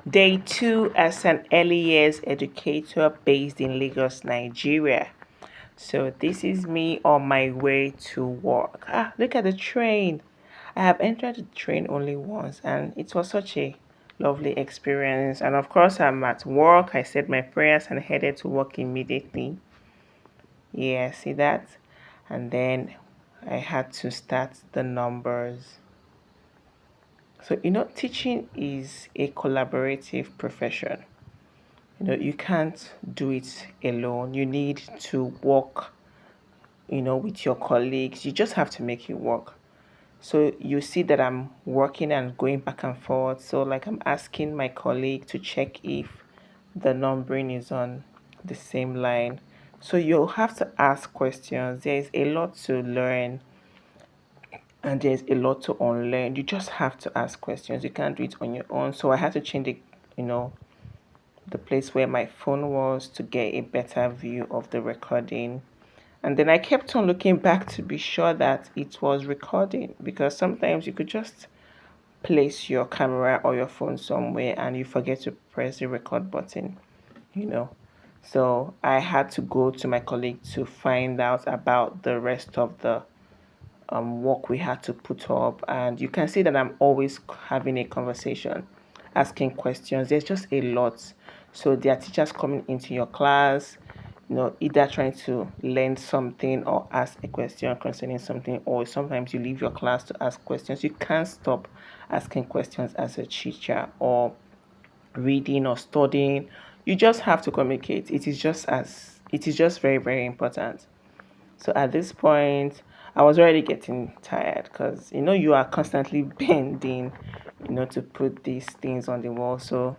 Day 2 as an early years educator based in Lagos, Nigeria. So this is me on my way to work. Look at the train. I have entered the train only once and it was such a lovely experience. And of course, I'm at work. I said my prayers and headed to work immediately. Yeah, see that? And then I had to start the numbers. So, teaching is a collaborative profession. You can't do it alone. You need to work, with your colleagues. You just have to make it work. So you see that I'm working and going back and forth. So like I'm asking my colleague to check if the numbering is on the same line. So you'll have to ask questions. There's a lot to learn and there's a lot to unlearn. You just have to ask questions. You can't do it on your own. So I had to change you know, the place where my phone was to get a better view of the recording. And then I kept on looking back to be sure that it was recording because sometimes you could just place your camera or your phone somewhere and you forget to press the record button, you know. So I had to go to my colleague to find out about the rest of the work we had to put up. And you can see that I'm always having a conversation, asking questions. There's just a lot. So there are teachers coming into your class, either trying to learn something or ask a question concerning something, or sometimes you leave your class to ask questions. You can't stop asking questions as a teacher or reading or studying. You just have to communicate. It is just very, very important. So at this point, I was already getting tired because you are constantly bending, to put these things on the wall. So,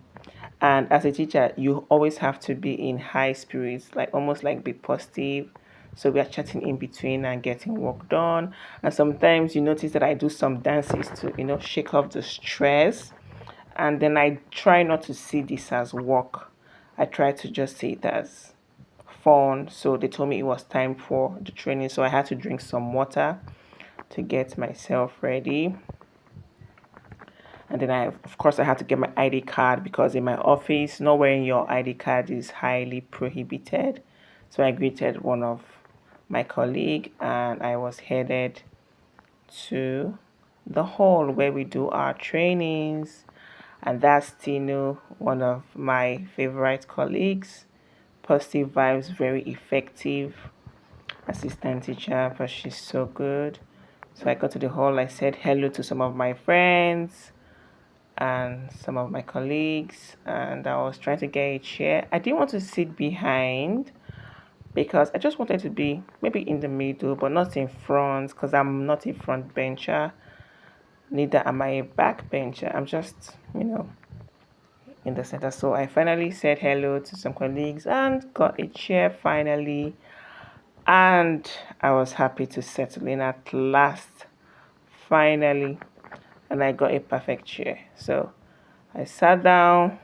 and as a teacher, you always have to be in high spirits, like almost like be positive. So we are chatting in between and getting work done. And sometimes you notice that I do some dances to, shake off the stress. And then I try not to see this as work. I try to just see it as fun. So they told me it was time for the training. So I had to drink some water to get myself ready. And then of course, I had to get my ID card because in my office, not wearing your ID card is highly prohibited. So I greeted one of my colleague and I was headed to the hall where we do our trainings. And that's Tino, one of my favorite colleagues. Positive vibes, very effective assistant teacher, but she's so good. So I got to the hall, I said hello to some of my friends and some of my colleagues, and I was trying to get a chair. I didn't want to sit behind because I just wanted to be maybe in the middle, but not in front because I'm not a front bencher, neither am I a back bencher. I'm just, in the center. So I finally said hello to some colleagues and got a chair finally. And I was happy to settle in at last, finally. And I got a perfect chair. So I sat down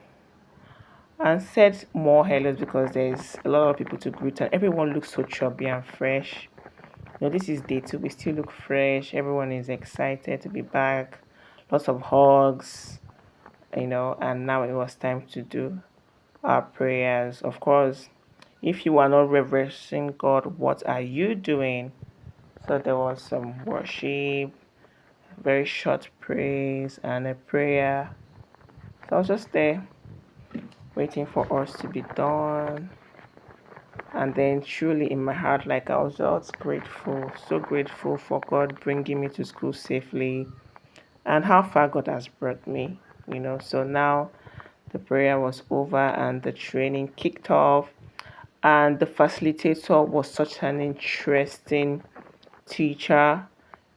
and said more hellos because there's a lot of people to greet and everyone looks so chubby and fresh. This is day 2. We still look fresh. Everyone is excited to be back. Lots of hugs, and now it was time to do our prayers. Of course, if you are not reversing God, what are you doing? So there was some worship, very short praise, and a prayer. So I was just there waiting for us to be done. And then truly in my heart, like I was just grateful, so grateful for God bringing me to school safely and how far God has brought me, So now the prayer was over and the training kicked off. And the facilitator was such an interesting teacher.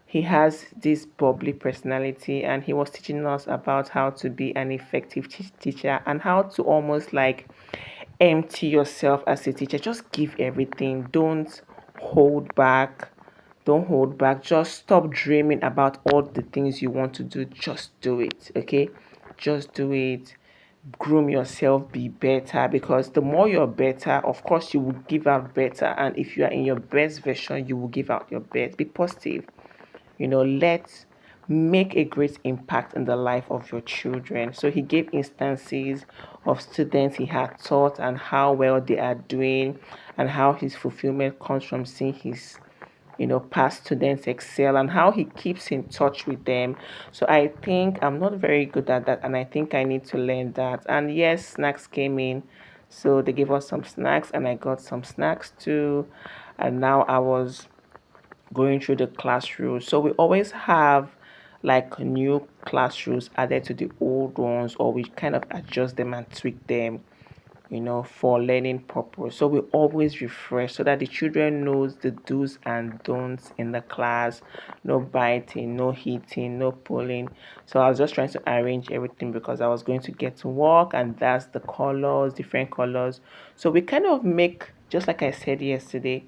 He has this bubbly personality and he was teaching us about how to be an effective teacher and how to almost like empty yourself as a teacher. Just give everything. Hold back. Don't hold back. Just stop dreaming about all the things you want to do. Just do it. Okay? Just do it. Groom yourself, be better, because the more you're better, of course you will give out better, and if you are in your best version you will give out your best. Be positive, let make a great impact in the life of your children. So he gave instances of students he had taught and how well they are doing, and how his fulfillment comes from seeing his past students excel, and how he keeps in touch with them. So I think I'm not very good at that, and I think I need to learn that. And yes, snacks came in, so they gave us some snacks and I got some snacks too. And now I was going through the classroom. So we always have like new classrooms added to the old ones, or we kind of adjust them and tweak them, for learning purpose. So we always refresh so that the children knows the do's and don'ts in the class. No biting, no hitting, no pulling. So I was just trying to arrange everything because I was going to get to work, and that's the colors, different colors. So we kind of make, just like I said yesterday,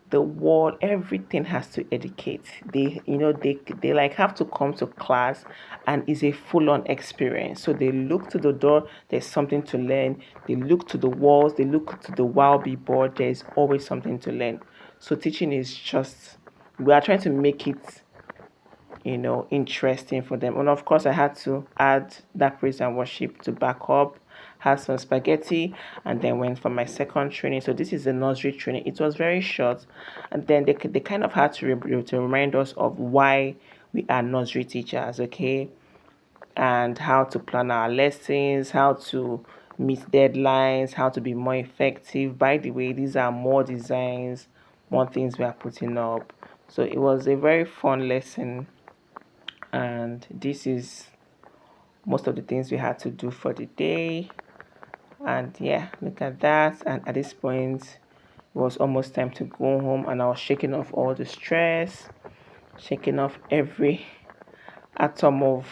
the wall, everything has to educate. They like have to come to class, and it's a full-on experience. So they look to the door, there's something to learn. They look to the walls, they look to the wow board, there's always something to learn. So teaching is just, we are trying to make it interesting for them. And of course, I had to add that praise and worship to back up, had some spaghetti, and then went for my second training. So this is a nursery training. It was very short, and then they kind of had to remind us of why we are nursery teachers, okay, and how to plan our lessons, how to meet deadlines, how to be more effective. By the way, these are more designs, more things we are putting up. So it was a very fun lesson, and this is most of the things we had to do for the day. And yeah, look at that. And at this point, it was almost time to go home, and I was shaking off all the stress, shaking off every atom of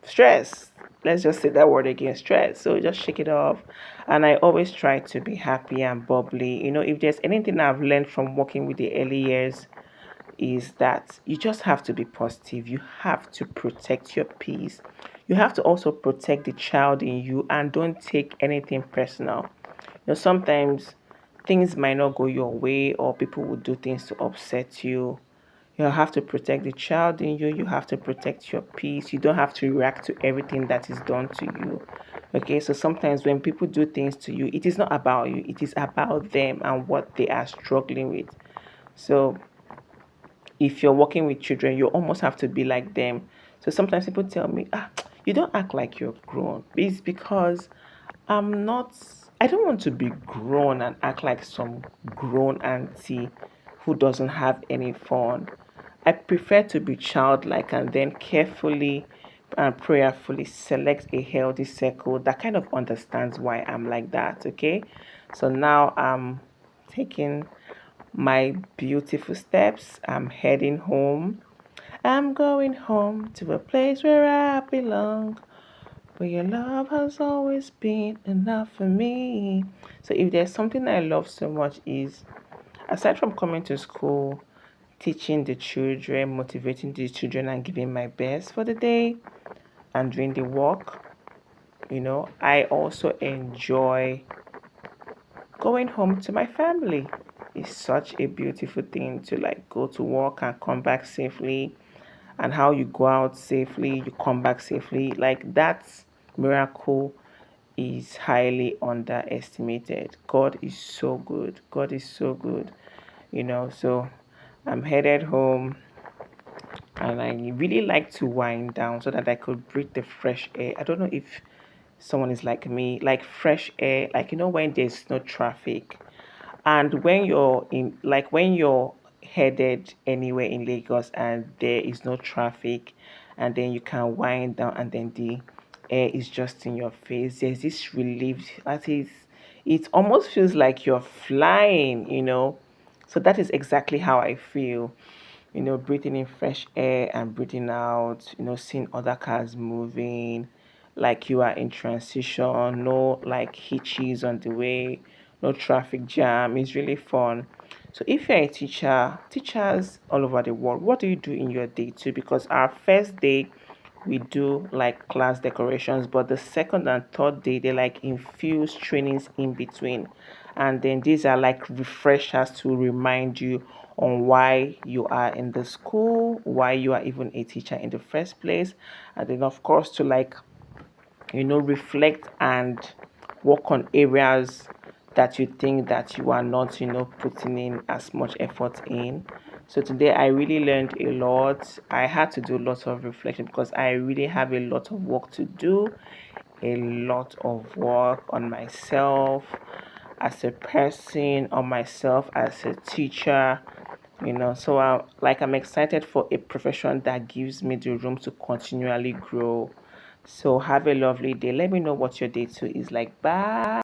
stress. Let's just say that word again, stress. So just shake it off. And I always try to be happy and bubbly. If there's anything I've learned from working with the early years, is that you just have to be positive. You have to protect your peace. You have to also protect the child in you, and don't take anything personal. Sometimes things might not go your way, or people will do things to upset you. You have to protect the child in you. You have to protect your peace. You don't have to react to everything that is done to you. Okay, so sometimes when people do things to you, it is not about you, it is about them and what they are struggling with. So if you're working with children, you almost have to be like them. So sometimes people tell me, you don't act like you're grown. It's because I'm not, I don't want to be grown and act like some grown auntie who doesn't have any fun. I prefer to be childlike and then carefully and prayerfully select a healthy circle that kind of understands why I'm like that. Okay. So now I'm taking my beautiful steps. I'm heading home. I'm going home to a place where I belong, where your love has always been enough for me. So if there's something I love so much, is aside from coming to school, teaching the children, motivating the children, and giving my best for the day and doing the work, I also enjoy going home to my family. Is such a beautiful thing to like go to work and come back safely, and how you go out safely, you come back safely. Like that miracle is highly underestimated. God is so good. God is so good. So I'm headed home, and I really like to wind down so that I could breathe the fresh air. I don't know if someone is like me, like fresh air, like when there's no traffic, and when you're headed anywhere in Lagos and there is no traffic, and then you can wind down, and then the air is just in your face. There's this relief. That is, it almost feels like you're flying. So that is exactly how I feel. Breathing in fresh air and breathing out, seeing other cars moving, like you are in transition, no like hitches on the way, no traffic jam. It's really fun. So if you're a teacher, teachers all over the world, what do you do in your day too? Because our first day we do like class decorations, but the second and third day they like infuse trainings in between, and then these are like refreshers to remind you on why you are in the school, why you are even a teacher in the first place, and then of course to like reflect and work on areas that you think that you are not putting in as much effort in. So today I really learned a lot. I had to do lots of reflection because I really have a lot of work to do, a lot of work on myself as a person, on myself as a teacher. So I'm excited for a profession that gives me the room to continually grow. So have a lovely day. Let me know what your day too is like. Bye.